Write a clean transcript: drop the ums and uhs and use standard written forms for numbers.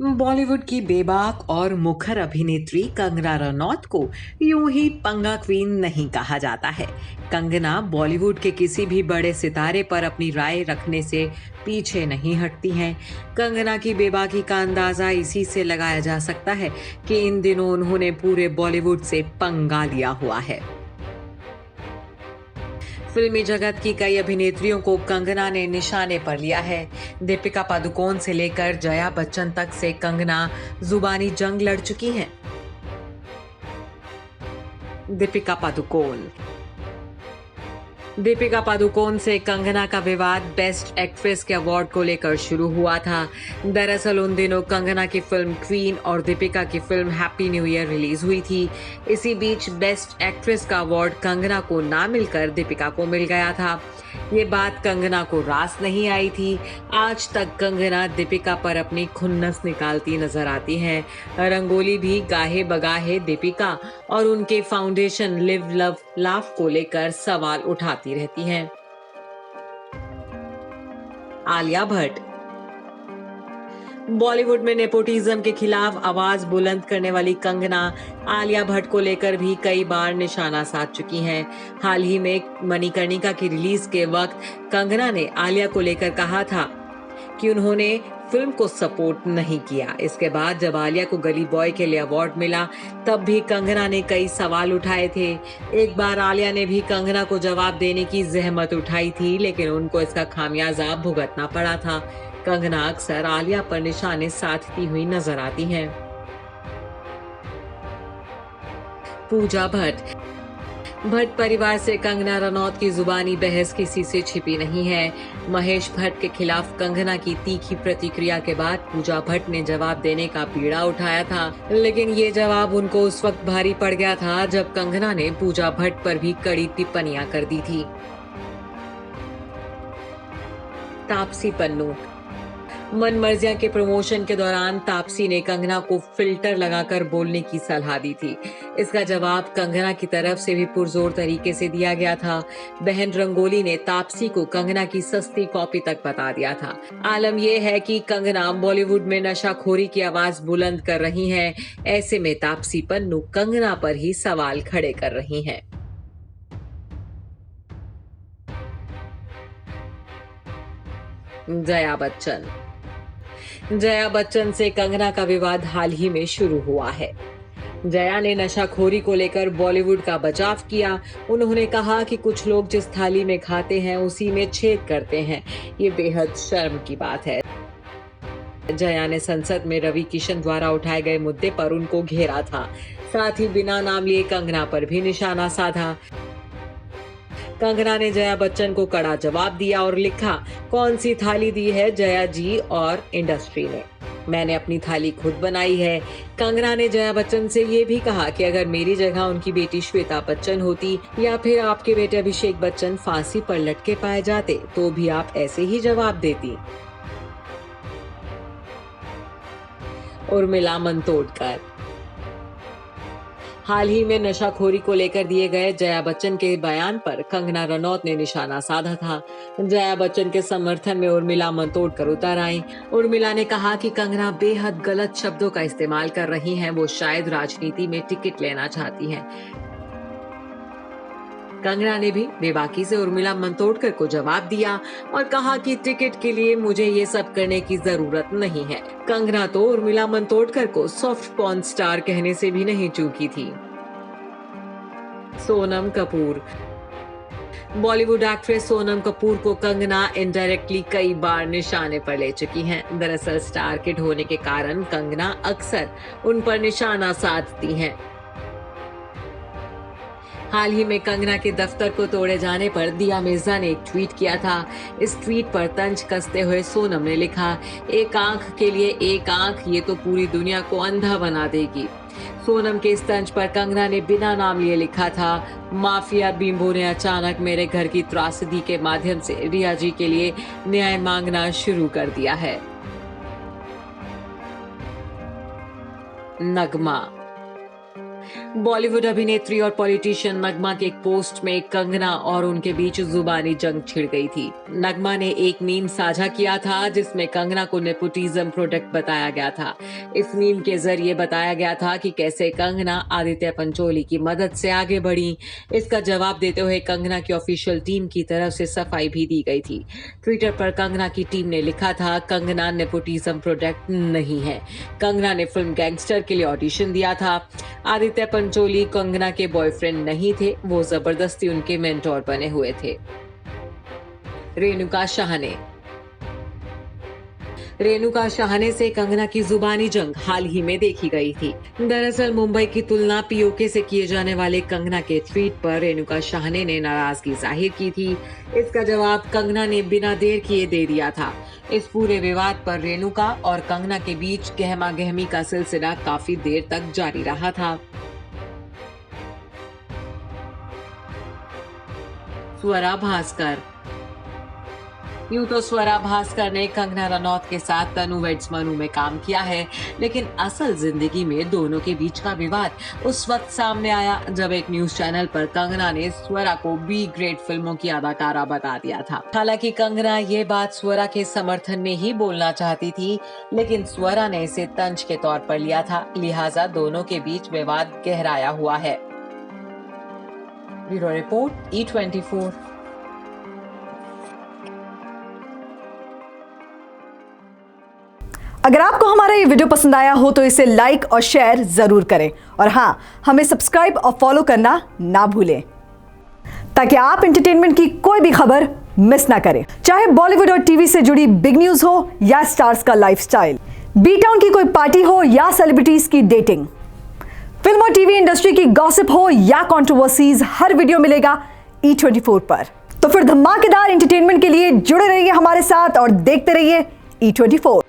बॉलीवुड की बेबाक और मुखर अभिनेत्री कंगना रनौत को यूं ही पंगा क्वीन नहीं कहा जाता है। कंगना बॉलीवुड के किसी भी बड़े सितारे पर अपनी राय रखने से पीछे नहीं हटती हैं। कंगना की बेबाकी का अंदाजा इसी से लगाया जा सकता है कि इन दिनों उन्होंने पूरे बॉलीवुड से पंगा लिया हुआ है। फिल्मी जगत की कई अभिनेत्रियों को कंगना ने निशाने पर लिया है। दीपिका पादुकोण से लेकर जया बच्चन तक से कंगना जुबानी जंग लड़ चुकी हैं। दीपिका पादुकोण दीपिका पादुकोण से कंगना का विवाद बेस्ट एक्ट्रेस के अवार्ड को लेकर शुरू हुआ था। दरअसल उन दिनों कंगना की फिल्म क्वीन और दीपिका की film happy new year release हुई थी। इसी बीच बेस्ट एक्ट्रेस का अवार्ड कंगना को ना मिलकर दीपिका को मिल गया था। ये बात कंगना को रास नहीं आई थी। आज तक कंगना दीपिका पर अपनी खुन्नस निकालती नजर आती हैं। रंगोली भी गाहे बगाहे दीपिका और उनके फाउंडेशन लिव लव लाफ को लेकर सवाल उठाती रहती हैं। आलिया भट्ट बॉलीवुड में नेपोटिज्म के खिलाफ आवाज बुलंद करने वाली कंगना आलिया भट्ट को लेकर भी कई बार निशाना साध चुकी हैं। हाल ही में मणिकर्णिका की रिलीज के वक्त कंगना ने आलिया को लेकर कहा था कि उन्होंने फिल्म को सपोर्ट नहीं किया। इसके बाद जब आलिया को गली बॉय के लिए अवार्ड मिला तब भी कंगना ने कई सवाल उठाए थे। एक बार आलिया ने भी कंगना को जवाब देने की जहमत उठाई थी, लेकिन उनको इसका खामियाजा भुगतना पड़ा था। कंगना अक्सर आलिया पर निशाने साधती हुई नजर आती हैं। पूजा भट्ट परिवार से कंगना रनौत की जुबानी बहस किसी से छिपी नहीं है। महेश भट्ट के खिलाफ कंगना की तीखी प्रतिक्रिया के बाद पूजा भट्ट ने जवाब देने का बीड़ा उठाया था, लेकिन ये जवाब उनको उस वक्त भारी पड़ गया था जब कंगना ने पूजा भट्ट पर भी कड़ी टिप्पणियां कर दी थी। तापसी पन्नू मनमर्जियां के प्रमोशन के दौरान तापसी ने कंगना को फिल्टर लगाकर बोलने की सलाह दी थी। इसका जवाब कंगना की तरफ से भी पुरजोर तरीके से दिया गया था। बहन रंगोली ने तापसी को कंगना की सस्ती कॉपी तक बता दिया था। आलम यह है कि कंगना बॉलीवुड में नशाखोरी की आवाज बुलंद कर रही हैं। ऐसे में तापसी पन्नू कंगना पर ही सवाल खड़े कर रही हैं। जया बच्चन से कंगना का विवाद हाल ही में शुरू हुआ है। जया ने नशाखोरी को लेकर बॉलीवुड का बचाव किया। उन्होंने कहा कि कुछ लोग जिस थाली में खाते हैं उसी में छेद करते हैं। ये बेहद शर्म की बात है। जया ने संसद में रवि किशन द्वारा उठाए गए मुद्दे पर उनको घेरा था। साथ ही बिना नाम लिए कंगना पर भी निशाना साधा। कंगना ने जया बच्चन को कड़ा जवाब दिया और लिखा, कौन सी थाली दी है जया जी और इंडस्ट्री ने? मैंने अपनी थाली खुद बनाई है। कंगना ने जया बच्चन से ये भी कहा कि अगर मेरी जगह उनकी बेटी श्वेता बच्चन होती या फिर आपके बेटे अभिषेक बच्चन फांसी पर लटके पाए जाते तो भी आप ऐसे ही जवाब देती। उर्मिला मातोंडकर हाल ही में नशाखोरी को लेकर दिए गए जया बच्चन के बयान पर कंगना रनौत ने निशाना साधा था। जया बच्चन के समर्थन में उर्मिला मातोंडकर उतर आई। उर्मिला ने कहा कि कंगना बेहद गलत शब्दों का इस्तेमाल कर रही हैं। वो शायद राजनीति में टिकट लेना चाहती हैं। कंगना ने भी बेबाकी से उर्मिला मातोंडकर को जवाब दिया और कहा कि टिकट के लिए मुझे ये सब करने की जरूरत नहीं है। कंगना तो उर्मिला मातोंडकर को सॉफ्ट पॉर्न स्टार कहने से भी नहीं चूकी थी। सोनम कपूर बॉलीवुड एक्ट्रेस सोनम कपूर को कंगना इनडायरेक्टली कई बार निशाने पर ले चुकी हैं। दरअसल स्टार किड होने के कारण कंगना अक्सर उन पर निशाना साधती हैं। हाल ही में कंगना के दफ्तर को तोड़े जाने पर दिया मिर्जा ने एक ट्वीट किया था। इस ट्वीट पर तंज कसते हुए सोनम ने लिखा, एक आंख के लिए एक आंख, ये तो पूरी दुनिया को अंधा बना देगी। सोनम के इस तंज पर कंगना ने बिना नाम लिए लिखा था, माफिया बिम्बो ने अचानक मेरे घर की त्रासदी के माध्यम से रिया जी के लिए न्याय मांगना शुरू कर दिया है। नगमा बॉलीवुड अभिनेत्री और पॉलिटिशियन नगमा के एक पोस्ट में कंगना और उनके बीच जुबानी जंग छिड़ गई थी। नगमा ने एक मीम साझा किया था जिसमें कंगना को नेपोटिज्म प्रोडक्ट बताया गया था। इस मीम के जरिए बताया गया था कि कैसे कंगना आदित्य पंचोली की मदद से आगे बढ़ी। इसका जवाब देते हुए कंगना की ऑफिशियल टीम की तरफ से सफाई भी दी गई थी। ट्विटर पर कंगना की टीम ने लिखा था, कंगना नेपोटिज्म प्रोडक्ट नहीं है। कंगना ने फिल्म गैंगस्टर के लिए ऑडिशन दिया था। आदित्य पंचोली कंगना के बॉयफ्रेंड नहीं थे, वो जबरदस्ती उनके मेंटोर बने हुए थे। रेणुका शाहने से कंगना की जुबानी जंग हाल ही में देखी गई थी। दरअसल मुंबई की तुलना पीओके से किए जाने वाले कंगना के ट्वीट पर रेणुका शाहने ने नाराजगी जाहिर की थी। इसका जवाब कंगना ने बिना देर किए दे दिया था। इस पूरे विवाद पर रेणुका और कंगना के बीच गहमा गहमी का सिलसिला काफी देर तक जारी रहा था। स्वरा भास्कर। यूं तो स्वरा भास्कर ने कंगना रनौत के साथ तनु वेड्स मनु में काम किया है, लेकिन असल जिंदगी में दोनों के बीच का विवाद उस वक्त सामने आया जब एक न्यूज चैनल पर कंगना ने स्वरा को बी ग्रेड फिल्मों की अदाकारा बता दिया था। हालांकि कंगना ये बात स्वरा के समर्थन में ही बोलना चाहती थी, लेकिन स्वरा ने इसे तंज के तौर पर लिया था, लिहाजा दोनों के बीच विवाद गहराया हुआ है। Bureau report E24। अगर आपको हमारा ये वीडियो पसंद आया हो तो इसे लाइक और शेयर जरूर करें और हाँ, हमें सब्सक्राइब और फॉलो करना ना भूलें ताकि आप एंटरटेनमेंट की कोई भी खबर मिस ना करें, चाहे बॉलीवुड और टीवी से जुड़ी बिग न्यूज हो या स्टार्स का लाइफस्टाइल, बी टाउन की कोई पार्टी हो या सेलिब्रिटीज की डेटिंग, फिल्म और टीवी इंडस्ट्री की गॉसिप हो या कंट्रोवर्सीज, हर वीडियो मिलेगा E24 पर। तो फिर धमाकेदार एंटरटेनमेंट के लिए जुड़े रहिए हमारे साथ और देखते रहिए E24।